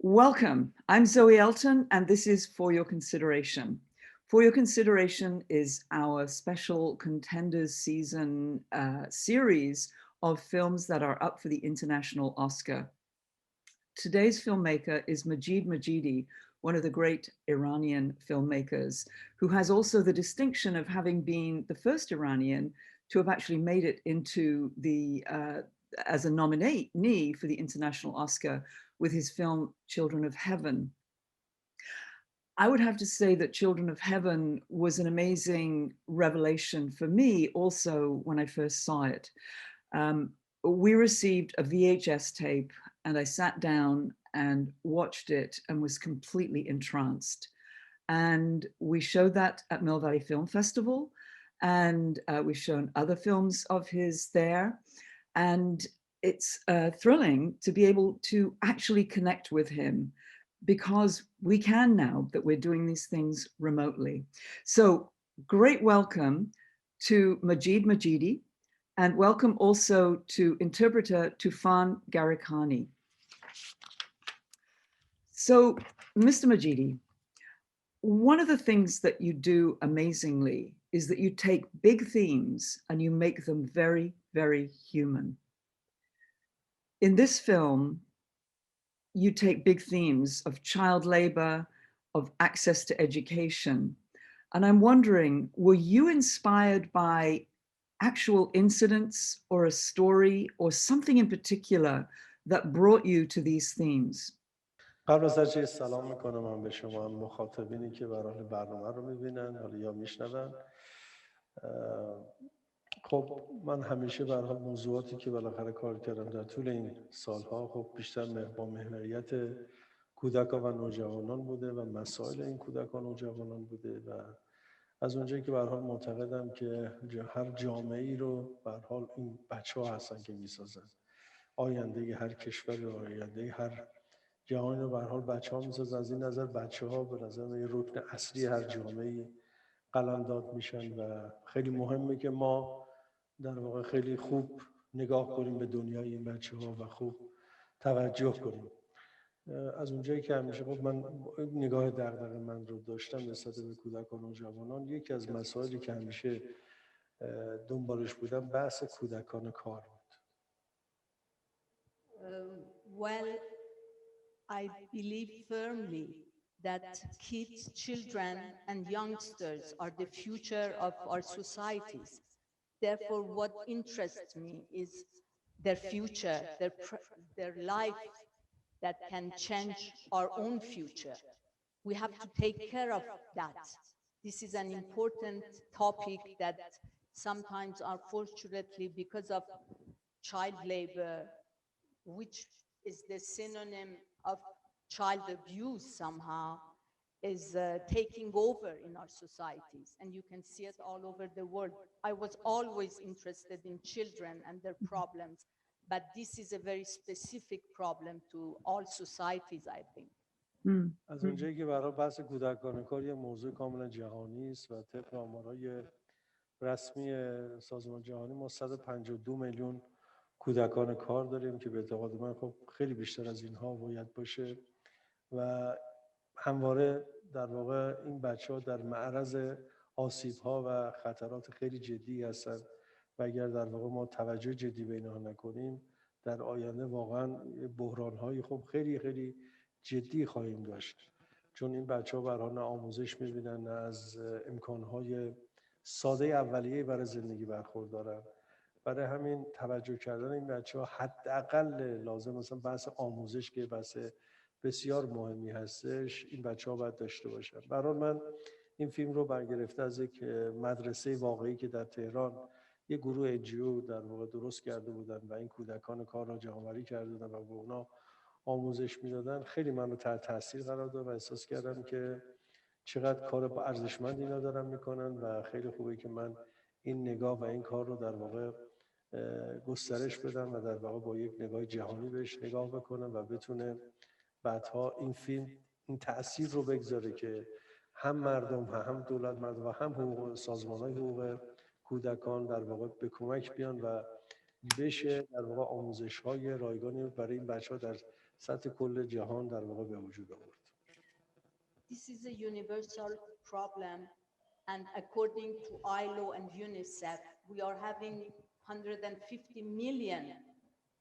Welcome. I'm Zoë Elton, and this is For Your Consideration. For Your Consideration is our special Contenders season series of films that are up for the International Oscar. Today's filmmaker is Majid Majidi, one of the great Iranian filmmakers, who has also the distinction of having been the first Iranian to have actually made it into the as a nominee for the International Oscar with his film Children of Heaven. I would have to say that Children of Heaven was an amazing revelation for me also when I first saw it. We received a VHS tape and I sat down and watched it and was completely entranced. And we showed that at Mill Valley Film Festival, and we've shown other films of his there. And it's thrilling to be able to actually connect with him because we can now that we're doing these things remotely. So great welcome to Majid Majidi, and welcome also to interpreter Tufan Garikani. So, Mr. Majidi, one of the things that you do amazingly is that you take big themes and you make them very, very human. In this film, you take big themes of child labor, of access to education. And I'm wondering, were you inspired by actual incidents or a story or something in particular that brought you to these themes? قبل از هر چیز سلام میکنم من به شما مخاطبینی که برای برنامه رو میبینن حالا یا میشنون. خب من همیشه به هر حال موضوعاتی که بالاخره کار کردم در طول این سالها خب بیشتر با محوریت کودکان و نوجوانان بوده و مسائل این کودکان و نوجوانان بوده و از اونجایی که به هر حال معتقدم که هر جامعه‌ای رو به هر حال این بچه‌ها هستن که میسازن. آینده هر کشور و آینده هر جهانی رو به هر حال بچه‌ها میسازن. از این نظر بچه‌ها به نظر یه رکن اصلی هر جامعه‌ای قلمداد میشن و خیلی مهمه که ما در واقع خیلی خوب نگاه کنیم به دنیای این بچه‌ها و خوب توجه کنیم. از اونجایی که همیشه خب من نگاه دغدغه من رو داشتم نسبت به کودکان و جوانان، یکی از مسائلی که همیشه دنبالش بودم بحث کودکان کار بود. Well, I believe firmly that kids, children, and youngsters are the future of our societies. Therefore, what interests me is their future, their life that can change our own future. We have to take care of that. This is an important topic that sometimes, unfortunately, because of child labor, which is the synonym of child abuse somehow, is taking over in our societies. And you can see it all over the world. I was always interested in children and their problems, but this is a very specific problem to all societies, I think. از اونجایی که برای بحث کودکان کار یه موضوع کاملا جهانی است و طبق آمارهای رسمی سازمان جهانی ما 152 میلیون کودکان کار داریم که به اعتقاد من خب خیلی بیشتر از اینها باید باشه و همواره در واقع این بچه‌ها در معرض آسیب‌ها و خطرات خیلی جدی هستند و اگر در واقع ما توجه جدی به اینها نکنیم در آینده واقعا بحران‌های خب خیلی خیلی جدی خواهیم داشت، چون این بچه‌ها به هر حال نه آموزش می‌بینن نه از امکان‌های ساده اولیه برای زندگی برخوردارن. برای همین توجه کردن این بچه‌ها حداقل لازم مثلا بحث آموزش که بحث بسیار مهمی هستش این بچه‌ها باید داشته باشن. برای من این فیلم رو برگرفته از یک مدرسه واقعی که در تهران یک گروه NGO در واقع درست کرده بودن و این کودکان کار را جمع‌آوری کرده بودن و به اونا آموزش میدادن، خیلی من رو تحت تاثیر قرار داد و احساس کردم که چقدر کار با ارزشمند اینا دارن میکنن و خیلی خوبه که من این نگاه و این کار رو در واقع گسترش بدم و در واقع با یک نگاه جهانی بهش نگاه بکنم و بتونه بعدها این فیلم این تأثیر رو بگذاره که هم مردم هم دولت مردم و هم حقوق سازمان‌های حقوق کودکان در واقع به کمک بیان و بشه در واقع آموزش‌های رایگانی برای این بچه‌ها در سطح کل جهان در واقع به وجود آورد. This is a universal problem, and according to ILO and UNICEF, we are having 150 million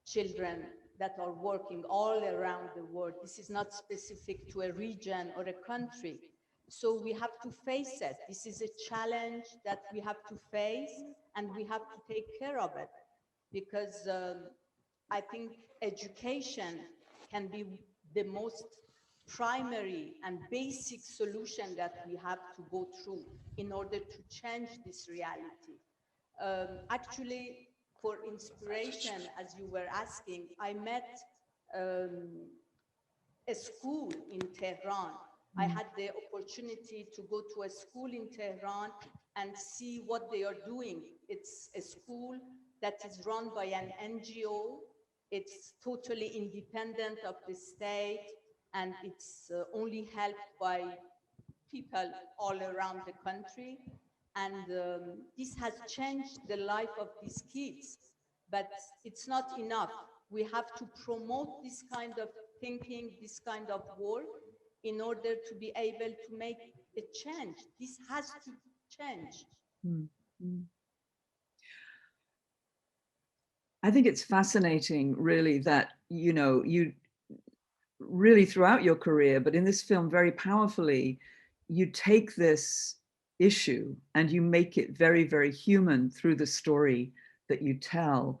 children that are working all around the world. This is not specific to a region or a country. So we have to face it. This is a challenge that we have to face, and we have to take care of it, because I think education can be the most primary and basic solution that we have to go through in order to change this reality. Actually, for inspiration, as you were asking, I met a school in Tehran. I had the opportunity to go to a school in Tehran and see what they are doing. It's a school that is run by an NGO. It's totally independent of the state, and it's only helped by people all around the country. And this has changed the life of these kids. But it's not enough. We have to promote this kind of thinking, this kind of work, in order to be able to make a change. This has to change. I think it's fascinating, really, that, you know, you really throughout your career, but in this film very powerfully, you take this issue and you make it very, very human through the story that you tell.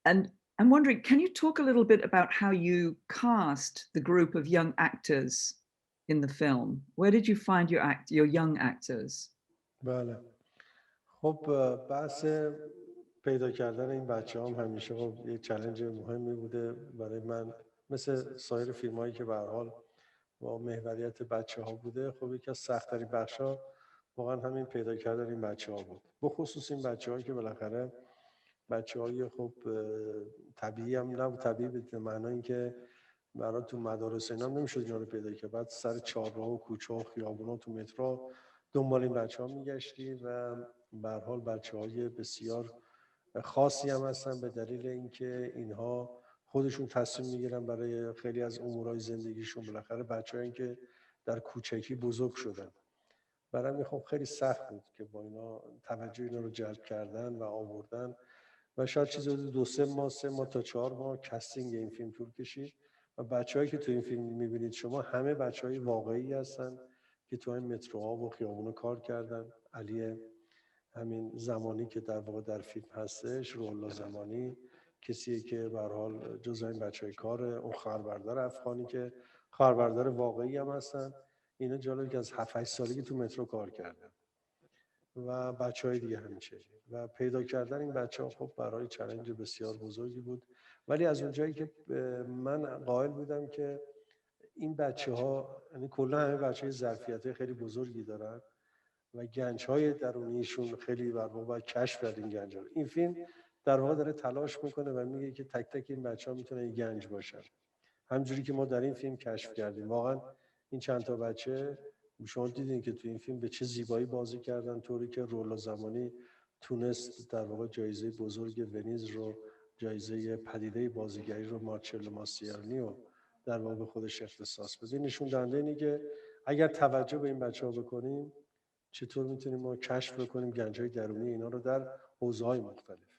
And I'm wondering, can you talk a little bit about how you cast the group of young actors in the film? Where did you find your young actors? بله. خب بحث پیدا کردن این بچه هم همیشه خب یه چالش مهمی بوده برای من، مثل سایر فیلمایی که به هر حال با محوریت بچه ها بوده. خب یکی از سخت‌ترین بخشا واقعا همین پیدا کردن این بچه ها بود، بخصوص این بچه هایی که بالاخره بچه های خب طبیعی هم نبود، طبیعی به معنای اینکه برای تو مدارس اینا نمیشد اینا رو پیدا کرد، بعد سر چهارراه و کوچه و خیابونا تو مترو دنبال این بچه ها میگشتی و به هر حال بچه‌های بسیار خاصی هم هستن به دلیل اینکه اینها خودشون تصمیم میگیرن برای خیلی از امورهای زندگیشون. بالاخره بچه‌هایی که در کوچکی بزرگ شدن، برای من خب خیلی سخت بود که با اینا توجه اینا رو جلب کردن و آوردن و شاید چیزی 2-3 ماه تا 4 ماه کاستینگ این فیلم طول کشید و بچه‌هایی که تو این فیلم می‌بینید شما همه بچه‌های واقعی هستن که تو این متروها و خیابونا کار کردن. علی همین زمانی که در واقع در فیلم هستش، روحالله زمانی، کسیه که به هر حال جزء این بچهای کاره، اون خواهربرادر افغانی که خواهربرادر واقعی هم هستن، اینا جالبه که از 7-8 سالگی تو مترو کار کردن و بچهای دیگه همینطوری و پیدا کردن این بچه‌ها خب برای چالش بسیار بزرگی بود. ولی از اونجایی که من قائل بودم که این بچه‌ها، یعنی کلا همه بچه‌های ظرفیت‌های خیلی بزرگی دارن و گنج‌های درونیشون خیلی در واقع کشف کرد این گنج‌ها. این فیلم در واقع داره تلاش میکنه و میگه که تک تک این بچه‌ها میتونن یه گنج باشن، همونجوری که ما در این فیلم کشف کردیم. واقعا این چند تا بچه شما دیدین که تو این فیلم به چه زیبایی بازی کردن، طوری که روحالله زمانی تونست در واقع جایزه بزرگ ونیز رو، جایزه پدیده بازیگری رو، مارچلو ماسیانی رو در واقع به خودش اختصاص بده. نشون دهنده اینه که اگر توجه به این بچه‌ها بکنیم چطور میتونیم ما کشف بکنیم گنج‌های درونی اینا رو در حوزه‌های مختلف.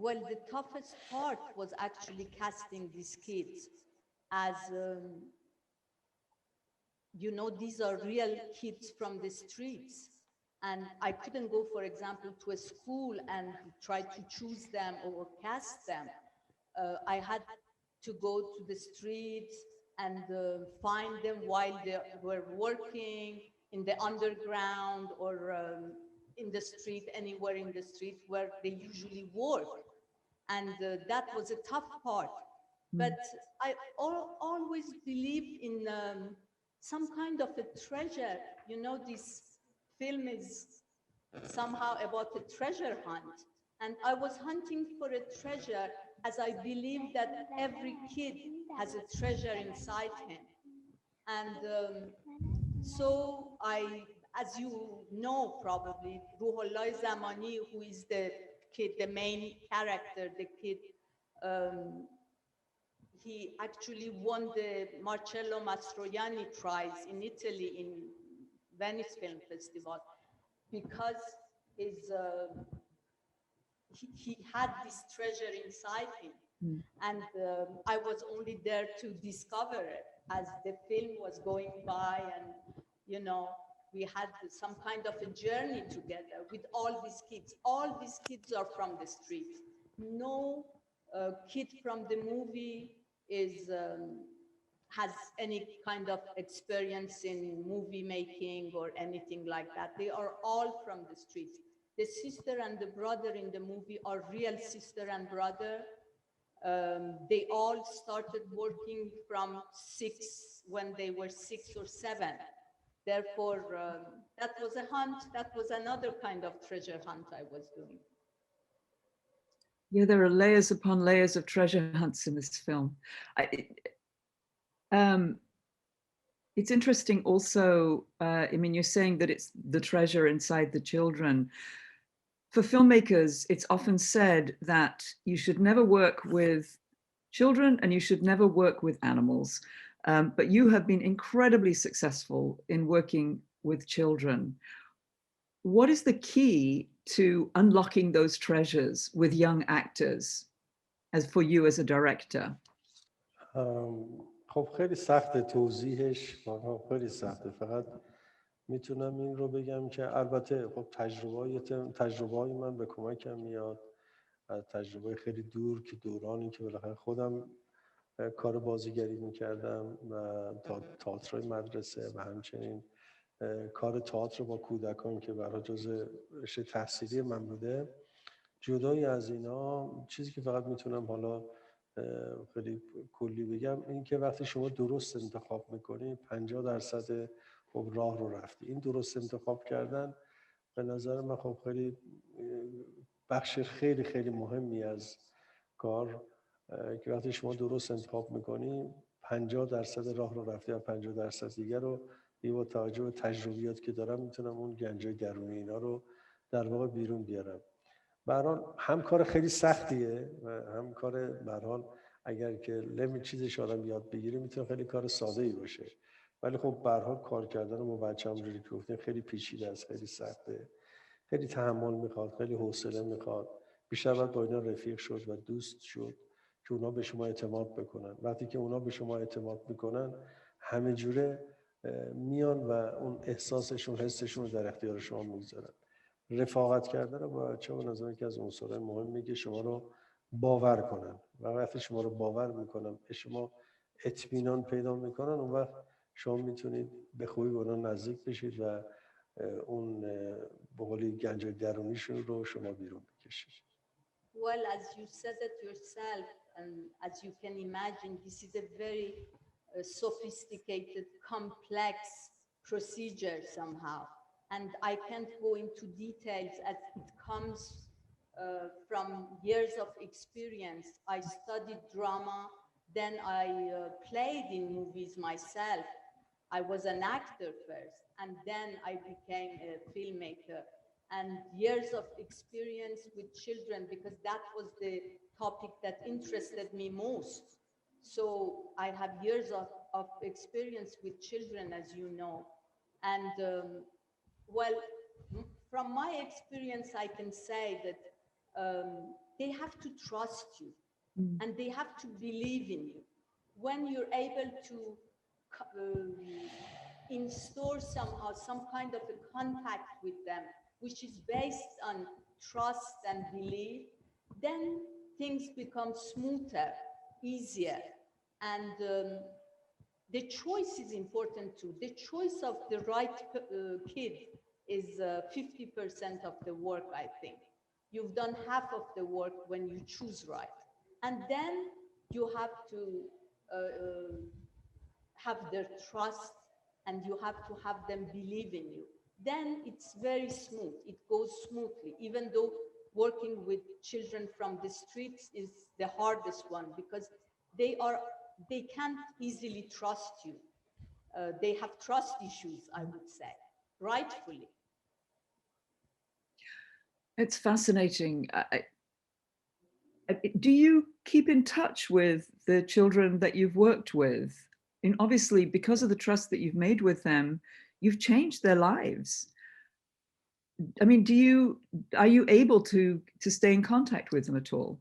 Well, the toughest part was actually casting these kids, as you know, these are real kids from the streets, and I couldn't go, for example, to a school and try to choose them or cast them. I had to go to the streets and find them while they were working in the underground or in the street, anywhere in the street where they usually work. And that was a tough part. But I always believed in some kind of a treasure. You know, this film is somehow about a treasure hunt. And I was hunting for a treasure, as I believe that every kid has a treasure inside him. And so as you know probably, Roohollah Zamani, who is the kid, the main character, the kid, he actually won the Marcello Mastroianni Prize in Italy in Venice Film Festival because he had this treasure inside him. And I was only there to discover it as the film was going by, and you know, we had some kind of a journey together with all these kids. All these kids are from the streets. No kid from the movie has any kind of experience in movie making or anything like that. They are all from the streets. The sister and the brother in the movie are real sister and brother. They all started working from when they were 6 or 7. Therefore, that was a hunt. That was another kind of treasure hunt I was doing. Yeah, there are layers upon layers of treasure hunts in this film. It's interesting also, I mean, you're saying that it's the treasure inside the children. For filmmakers, it's often said that you should never work with children and you should never work with animals. But you have been incredibly successful in working with children. What is the key to unlocking those treasures with young actors, as for you as a director? خب خیلی سخته توضیحش، خیلی سخته. فقط میتونم این رو بگم که البته خب تجربه‌های من به کمکم میاد، از تجربه خیلی دور که دورانی که بالاخره خودم کار بازیگری میکردم و تئاتر مدرسه و همچنین کار تئاتر با کودکان که برای جزء رشته تحصیلی من بوده. جدای از اینا چیزی که فقط میتونم حالا خیلی کلی بگم این که وقتی شما درست انتخاب میکنی 50% خب راه رو رفتی. این درست انتخاب کردن به نظر من خب خیلی بخش خیلی خیلی مهمی از کار که وقتی شما درست انتخاب میکنی 50% راه رو رفتی و 50% دیگر رو با توجه به تجربیات که دارم میتونم اون گنجای درونی اینا رو در واقع بیرون بیارم. به هر حال هم کار خیلی سختیه و هم کار به هر حال اگر که چیزش آدم یاد بگیره میتونه خیلی کار ساده‌ای باشه، ولی خب به هر حال کار کردن با بچه‌ام جوری که گفتین خیلی پیچیده است، خیلی سخته، خیلی تحمل میخواد، خیلی حوصله میخواد. بیشتر باید با اینا رفیق شد و دوست شد که اونا به شما اعتماد بکنن. وقتی که اونا به شما اعتماد میکنن همه جوره میان و اون احساسشون، حسشون رو در اختیار شما میگذارن. رفاقت کردن رو با بچه‌ها به نظر که از عنصرهای مهمه که شما رو باور کنن و وقتی شما رو باور میکنن، به شما اطمینان پیدا میکنن، اون وقت شما میتونید به خوبی به اونا نزدیک بشید و اون به قولی گنج درونیشون رو شما بیرون بکشید. Well, as you said it yourself, and as you can imagine, this is a very sophisticated, complex procedure somehow. And I can't go into details as it comes from years of experience. I studied drama, then I played in movies myself. I was an actor first, and then I became a filmmaker. And years of experience with children, because that was the topic that interested me most. So I have years of experience with children, as you know. And well, from my experience, I can say that they have to trust you and they have to believe in you. When you're able to install somehow some kind of a contact with them, which is based on trust and belief, then things become smoother, easier. And the choice is important too. The choice of the right kid is 50% of the work, I think. You've done half of the work when you choose right. And then you have to have their trust and you have to have them believe in you. Then it's very smooth. It goes smoothly, even though working with children from the streets is the hardest one because they can't easily trust you. They have trust issues, I would say, rightfully. It's fascinating. Do you keep in touch with the children that you've worked with? And obviously, because of the trust that you've made with them, you've changed their lives. I mean, are you able to stay in contact with them at all?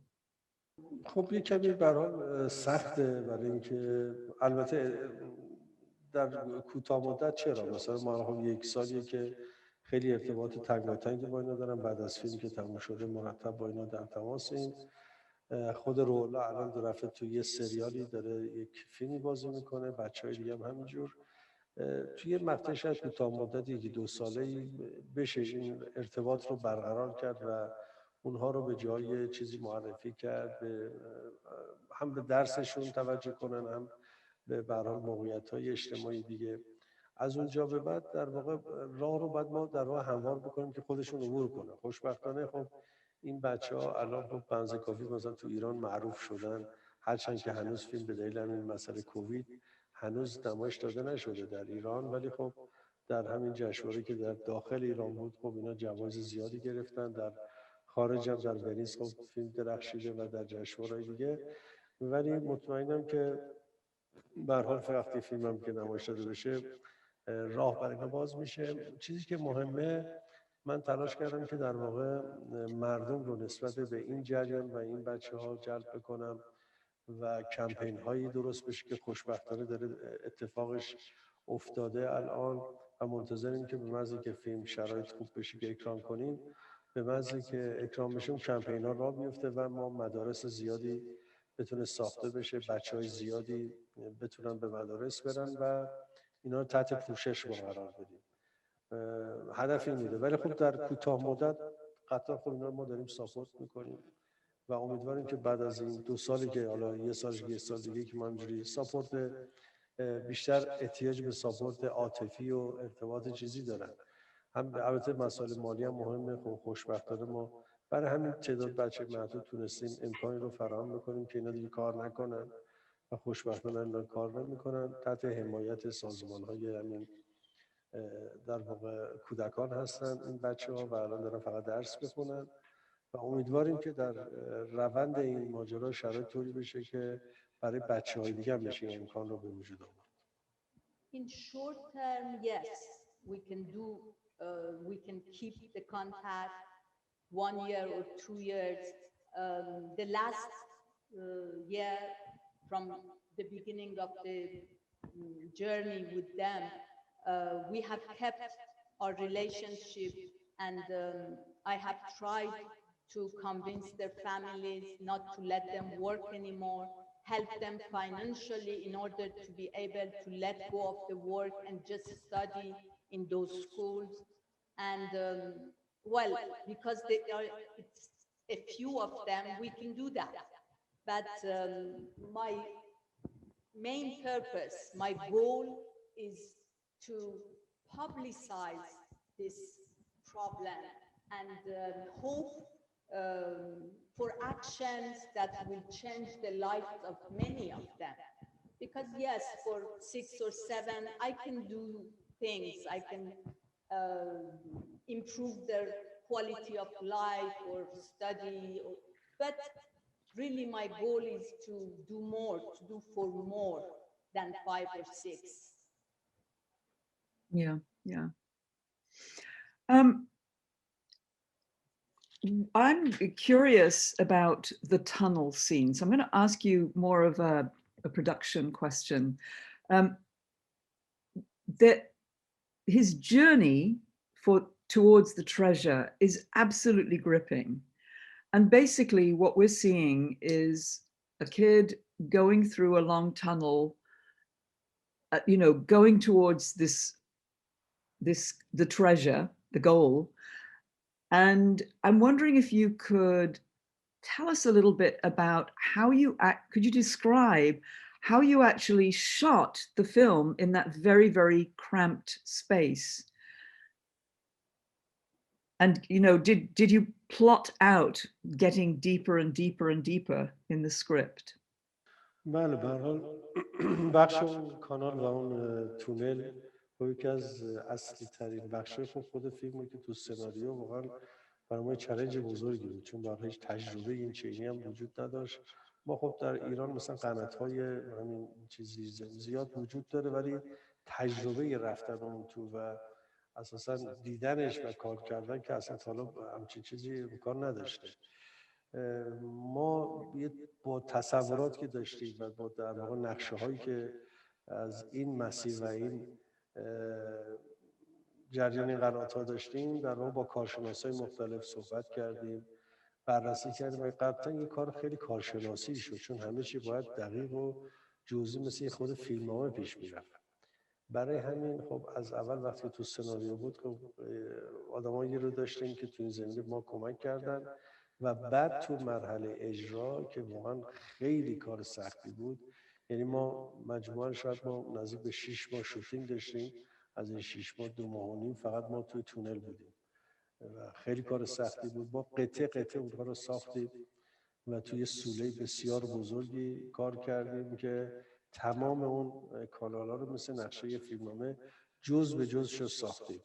خب یه کمی به هر حال سخته، برای اینکه البته در کوتاه مدت چرا مثلا ما خب یک سالیه که خیلی ارتباط تنگاتنگی با اینا دارم، بعد از فیلمی که تموم شده مرتب با اینا در تماسیم. خود روح‌الله الان دو رفته توی یه سریالی داره یک فیلمی بازی میکنه، بچهای دیگه هم همینجور. توی مقطع شاید کوتاه مدت یکی دو ساله‌ای بشه این ارتباط رو برقرار کرد و اونها رو به جای چیزی معرفی کرد، هم به درسشون توجه کنن، هم به هر حال موقعیت‌های اجتماعی دیگه. از اونجا به بعد در واقع راه رو باید ما در واقع هموار بکنیم که خودشون عبور کنه. خوشبختانه خب این بچه‌ها الان خب بنز کافی مثلا تو ایران معروف شدن، هرچند که هنوز فیلم به دلیل همین مسئله کووید هنوز نمایش داده نشده در ایران، ولی خب در همین جشنواره که در داخل ایران بود خب اینا جوایز زیادی گرفتن، در خارج هم در ونیز خب فیلم درخشیده و در جشنواره‌های دیگه. ولی مطمئنم که به هر حال وقتی فیلمم که نمایش داده بشه راه برای اینا باز میشه. چیزی که مهمه، من تلاش کردم که در واقع مردم رو نسبت به این جریان و این بچه‌ها جلب بکنم و کمپین هایی درست بشه که خوشبختانه داره اتفاقش افتاده الان و منتظریم که به محض که فیلم شرایط خوب بشه که اکران کنیم، به محض که اکران بشه کمپین ها راه بیفته و ما مدارس زیادی بتونه ساخته بشه، بچهای زیادی بتونن به مدارس برن و اینا رو تحت پوشش ما قرار بدیم. هدف این بوده، ولی خب در کوتاه مدت قطعا خب اینا ما داریم ساپورت میکنیم و امیدواریم که بعد از این دو سالی که حالا یه سال دیگه که ما اینجوری ساپورت بیشتر احتیاج به ساپورت عاطفی و ارتباط چیزی دارن، هم البته مسائل مالی هم مهمه. خب خوشبختانه ما برای همین تعداد بچه محدود تونستیم امکانی رو فراهم بکنیم که اینا دیگه کار نکنن و خوشبختانه اینا کار نمیکنن، تحت حمایت سازمان‌های همین در واقع کودکان هستن این بچه‌ها و الان دارن فقط درس بخونن و امیدواریم که در روند این ماجرا شرایط طوری بشه که برای بچه‌های دیگه هم بشه این امکان رو به وجود آورد. In short term, yes, we can keep the contact 1 year or 2 years. The last year, from the beginning of the journey with them, we have kept our relationship, and I have tried to convince their families not to let them work anymore, help them financially in order to be able to let go of the work and just study in those schools. And well, because it's a few of them, we can do that. But my main purpose, my goal is to publicize this problem and hope for actions that will change the lives of many of them. Because yes, for 6 or 7, I can do things. I can improve their quality of life or study, but really my goal is to do more, to do for more than 5 or 6. Yeah, yeah. I'm curious about the tunnel scene. So I'm going to ask you more of a production question. His journey towards the treasure is absolutely gripping. And basically what we're seeing is a kid going through a long tunnel, going towards the treasure, the goal. And I'm wondering if you could tell us a little bit about could you describe how you actually shot the film in that very, very cramped space? And, did you plot out getting deeper and deeper and deeper in the script? بله، به هر حال بخش اون کانال و اون تونل یکی از اصلی ترین بخش خود فیلمی که تو سناریو واقعا برای ما چالش بزرگی بود، چون برای هیچ تجربه این چینی هم وجود نداشت. ما خب در ایران مثلا قنات‌های همین چیزی زیاد وجود داره، ولی تجربه رفتن اون تو و اساسا دیدنش و کار کردن که اصلا تا حالا همچین چیزی امکان نداشته. ما با تصورات که داشتیم و با در واقع نقشه هایی که از این مسیر و این جریان این قنات‌ها داشتیم، در واقع با کارشناسای مختلف صحبت کردیم، بررسی کردیم و قطعا این کار خیلی کارشناسی شد، چون همه چی باید دقیق و جزئی مثل خود فیلمنامه پیش میرفت. برای همین خب از اول وقتی تو سناریو بود، خب آدمایی رو داشتیم که تو این زمینه ما کمک کردن و بعد تو مرحله اجرا که واقعا خیلی کار سختی بود. یعنی ما مجموعاً شاید ما نزدیک به 6 ماه شوتینگ داشتیم، از این 6 ماه 2 ماه و نیم فقط ما توی تونل بودیم و خیلی کار سختی بود. ما قطعه قطعه اونها رو ساختیم و توی سوله بسیار بزرگی کار کردیم که تمام اون کانال‌ها رو مثل نقشه فیلمنامه جز به جزش ساختیم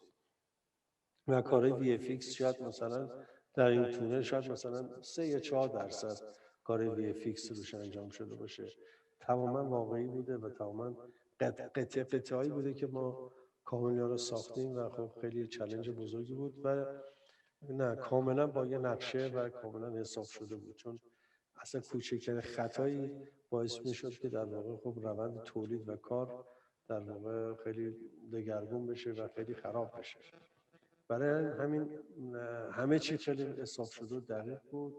و کارهای وی اف ایکس شاید مثلا در این تونل شاید مثلا 3 یا 4% کار وی اف ایکس روش انجام شده باشه. تماما واقعی بوده و تماما قطعه قطعه‌ای بوده که ما کاملا رو ساختیم و خب خیلی چالش بزرگی بود و نه کاملا با یه نقشه و کاملا حساب شده بود، چون اصلا کوچکترین خطایی باعث میشد که در واقع خب روند تولید و کار در واقع خیلی دگرگون بشه و خیلی خراب بشه. برای همین همه چی خیلی حساب شده و دقیق بود.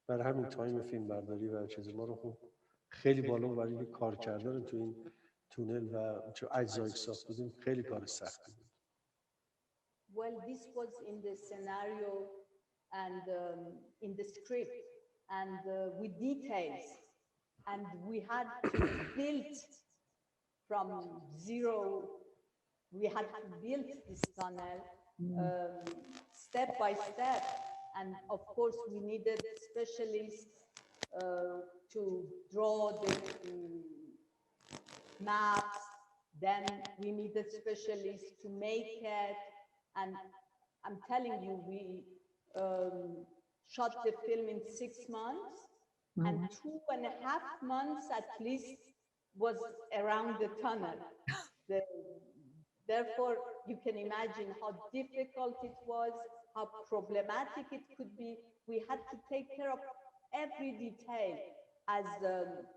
برای همین تایم فیلم برداری و چیز ما رو خب خیلی بالا بود، ولی کار کردن تو این تونل و چه اجزایی که ساخته بودیم خیلی کار سختی بود. Well, this was in the scenario and in the script and with details, and we had to build from zero. We had to build this tunnel step by step, and of course we needed specialists to draw the maps. Then we needed specialists to make it, and I'm telling you, we shot the film in 6 months, and 2.5 months at least was around the tunnel. Therefore, you can imagine how difficult it was, how problematic it could be. We had to take care of every detail, as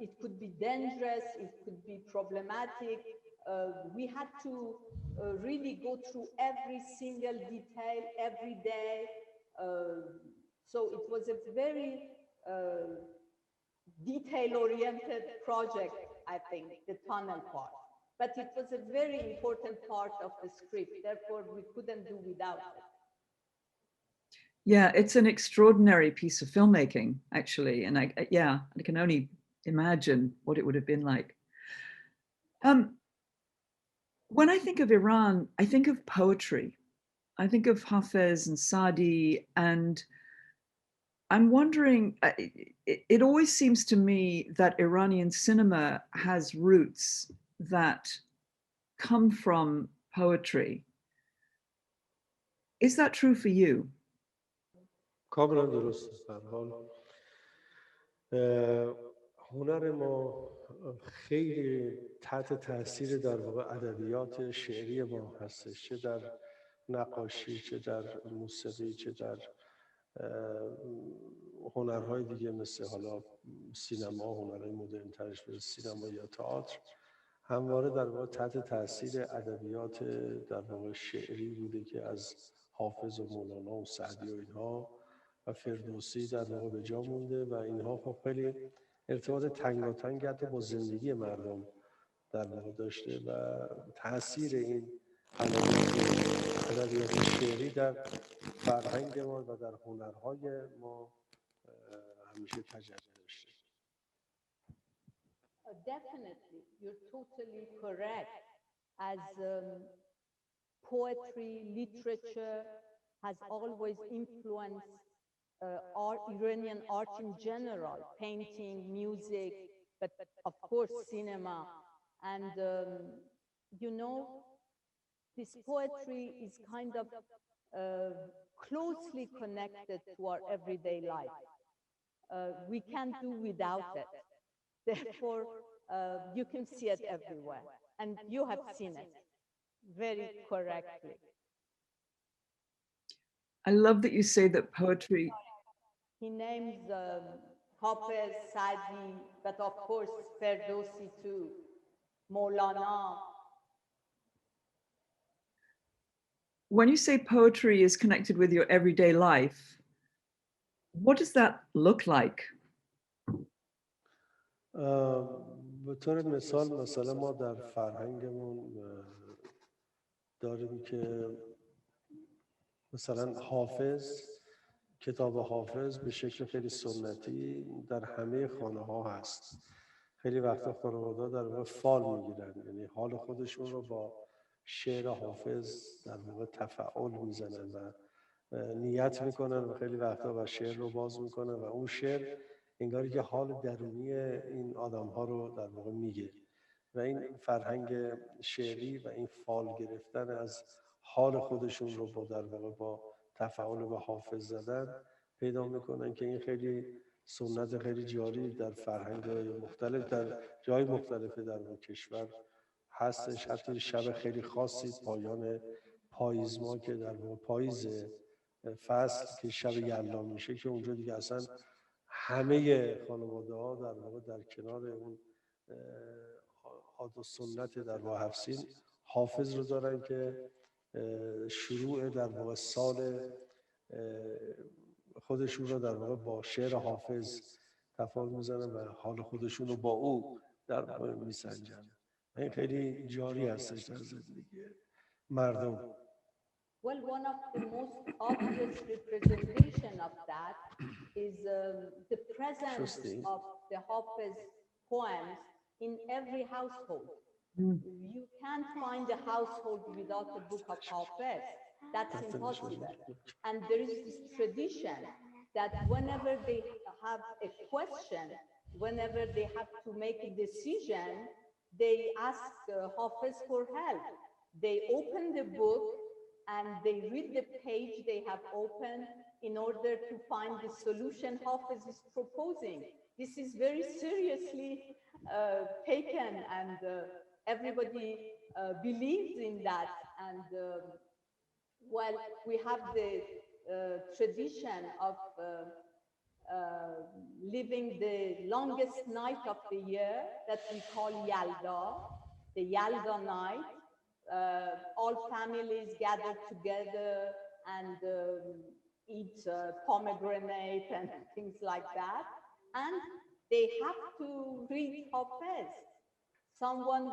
it could be dangerous, it could be problematic. We had to really go through every single detail every day. So it was a very detail-oriented project, I think, the tunnel part. But it was a very important part of the script, therefore we couldn't do without it. Yeah, it's an extraordinary piece of filmmaking, actually. And I can only imagine what it would have been like. When I think of Iran, I think of poetry. I think of Hafez and Saadi, and I'm wondering, it always seems to me that Iranian cinema has roots that come from poetry. Is that true for you? کاملا درست است. در حال هنر ما خیلی تحت تاثیر در واقع ادبیات شعری ما هستش، چه در نقاشی، چه در موسیقی، چه در هنرهای دیگه مثل حالا سینما، هنرهای مدرن ترش به سینما یا تئاتر، همواره در واقع تحت تاثیر ادبیات در واقع شعری بوده که از حافظ و مولانا و سعدی و اینها و فردوسی در واقع به جا مونده و اینها خب خیلی ارتباط تنگاتنگ حتی با زندگی مردم در واقع داشته و تاثیر این ادبیات شعری در فرهنگ ما و در هنرهای ما همیشه تجلی داشته. Definitely, you're totally correct. As poetry, literature has always influenced Iranian art in general, painting, music, but of course cinema. And you know, this poetry is kind of closely connected to our everyday life. We can't do without it. Therefore, you can see it everywhere, and you have seen it very correctly. I love that you say that poetry. He names Hafiz, Sadi, but of course Ferdowsi too, Maulana. When you say poetry is connected with your everyday life, what does that look like? به طور مثال مثلا ما در فرهنگمون داریم که مثلا حافظ، کتاب حافظ به شکل خیلی سنتی در همه خانه ها هست. خیلی وقتا خانواده در واقع فال میگیرن، یعنی حال خودشون رو با شعر حافظ در واقع تفاعل میزنن و نیت میکنن و خیلی وقتا و شعر رو باز میکنن و اون شعر انگاری که حال درونی این آدم ها رو در واقع میگه و این فرهنگ شعری و این فال گرفتن از حال خودشون رو با در واقع با تفاعل با حافظ زدن پیدا میکنن که این خیلی سنت خیلی جاری در فرهنگ مختلف در جای مختلف در کشور هستش. حتی شب خیلی خاصی پایان پاییز ما که در واقع پاییز فصل که شب یلدا میشه که اونجا دیگه اصلا همه خانواده ها در واقع در کنار اون عادت و سنت در واقع حفظین حافظ رو دارن که شروع در واقع سال خودشون رو در واقع با شعر حافظ تفاعل میزنن و حال خودشون رو با او در واقع میسنجن. این خیلی جاری هستش در زندگی مردم. Well, one of the most obvious representation of that is the presence of the Hafiz poems in every household. You can't find a household without a book of Hafiz. That's impossible. And there is this tradition that whenever they have a question, whenever they have to make a decision, they ask Hafiz for help. They open the book and they read the page they have opened in order to find the solution Hafiz is proposing. This is very seriously taken, and everybody believes in that. And well, we have the tradition of living the longest night of the year that we call Yalda, the Yalda night. All families gather together and eat pomegranate and things like that. And they have to read Hafiz, someone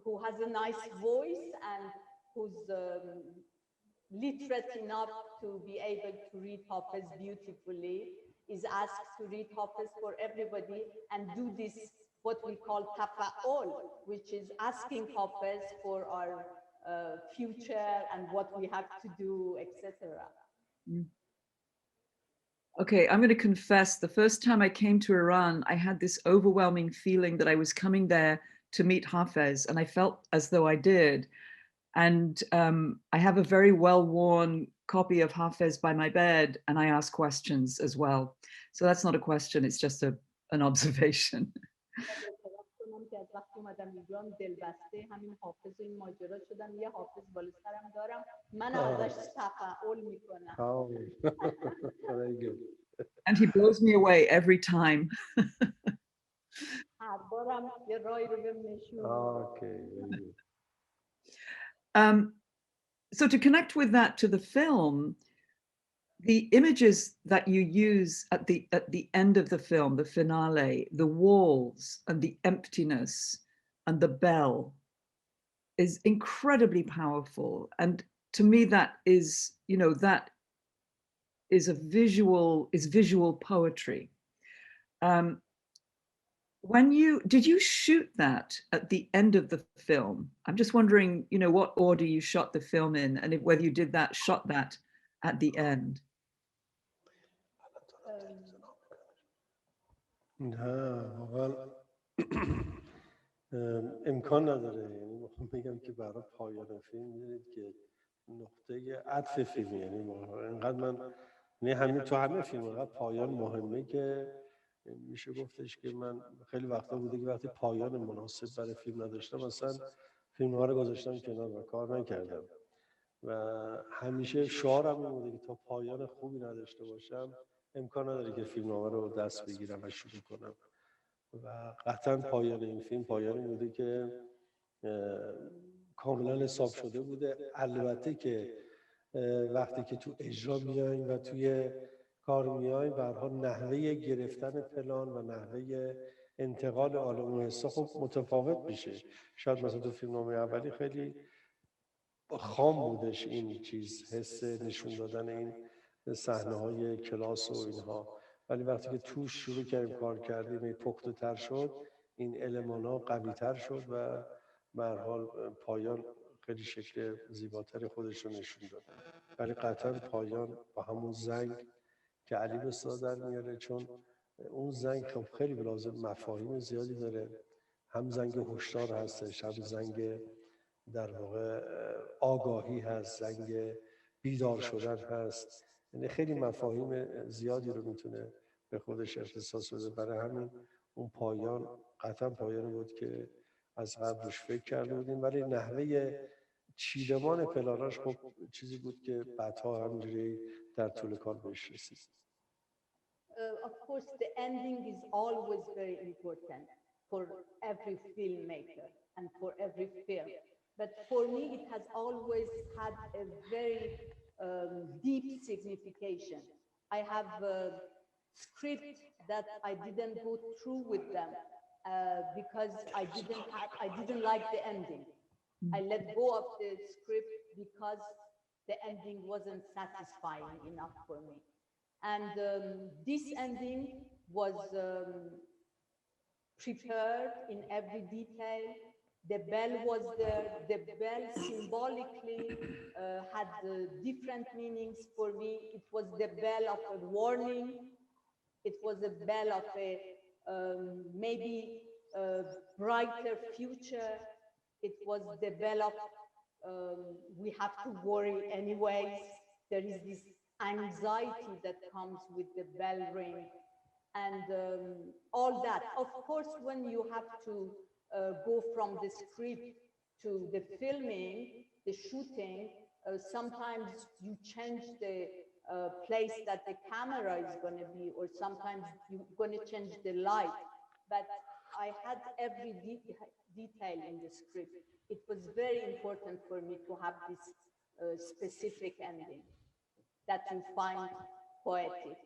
who has a nice voice and who's literate enough to be able to read Hafiz beautifully is asked to read Hafiz for everybody and do this, what we call tafa'ul, which is asking Hafiz for our future and what we have to do, etc. Okay, I'm going to confess, the first time I came to Iran, I had this overwhelming feeling that I was coming there to meet Hafiz, and I felt as though I did. And I have a very well-worn copy of Hafiz by my bed, and I ask questions as well. So that's not a question, it's just an observation. And he blows me away every time. Okay. So to connect with that to the film, the images that you use at the end of the film, the finale, the walls and the emptiness and the bell is incredibly powerful. And to me, that is, you know, that is visual poetry. Did you shoot that at the end of the film? I'm just wondering, you know, what order you shot the film in, and whether you shot that at the end. نه واقعا امکان نداره. یعنی میخوام بگم که برای پایان فیلم می‌دونید که نقطه عطف فیلم، یعنی اینقدر من همین تو همه فیلم اینقدر پایان مهمه که میشه گفتش که من خیلی وقتا بوده که وقتی پایان مناسب برای فیلم نداشتم مثلا فیلم ها رو گذاشتم کنار و کار نکردم و همیشه شعارم این بوده که تا پایان خوبی نداشته باشم امکان نداره که فیلمنامه رو دست بگیرم و شروع کنم و قطعا پایان این فیلم پایانی بوده که کاملا حساب شده بوده. البته که وقتی که تو اجرا میایم و توی کار میایم به هر حال نحوه گرفتن پلان و نحوه انتقال اون حسا خب متفاوت میشه. شاید مثلا تو فیلمنامه اولی خیلی خام بودش این چیز، حس نشون دادن این صحنه های کلاس و اینها، ولی وقتی که توش شروع کردیم کار کردیم پخته تر شد، این المان ها قوی تر شد و به هر حال پایان خیلی شکل زیباتر خودش رو نشون داد. ولی قطعا پایان با همون زنگ که علی به صدا در میاره، چون اون زنگ خب خیلی لازم مفاهیم زیادی داره، هم زنگ هشدار هستش، هم زنگ در واقع آگاهی هست، زنگ بیدار شدن هست، یعنی خیلی مفاهیم زیادی رو میتونه به خودش اختصاص بده. برای همین اون پایان قطعا پایانی بود که از قبل روش فکر کرده بودیم، ولی نحوه چیدمان پلاناش خب چیزی بود که بعدها همینجوری در طول کار بهش رسید. Of course, the ending is always very important for every filmmaker and for every film. But for me, it has always had a very deep signification. I have a script that I didn't go through with them because I didn't like the ending. I let go of the script because the ending wasn't satisfying enough for me. And this ending was prepared in every detail. The bell was there. The bell symbolically had different meanings for me. It was the bell of a warning. It was a bell of a maybe a brighter future. It was the bell of we have to worry anyways. There is this anxiety that comes with the bell ring and all that. Of course, when you have to go from the script to the filming, the shooting, sometimes you change the place that the camera is going to be, or sometimes you're going to change the light. But I had every detail in the script. It was very important for me to have this specific ending that you find poetic.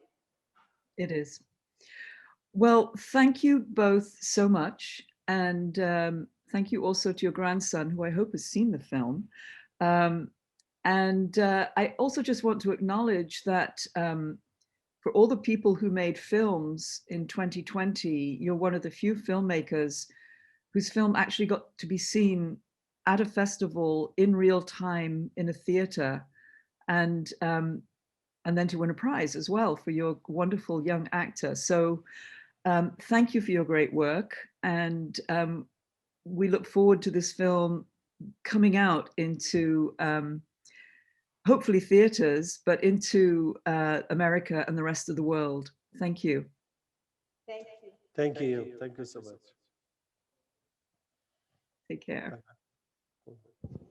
It is. Well, thank you both so much. And thank you also to your grandson, who I hope has seen the film. I also just want to acknowledge that for all the people who made films in 2020, you're one of the few filmmakers whose film actually got to be seen at a festival in real time in a theater, and then to win a prize as well for your wonderful young actor. So thank you for your great work. And we look forward to this film coming out into hopefully theaters, but into America and the rest of the world. Thank you. Thank you. Thank you. Thank you so much. Take care. Bye-bye.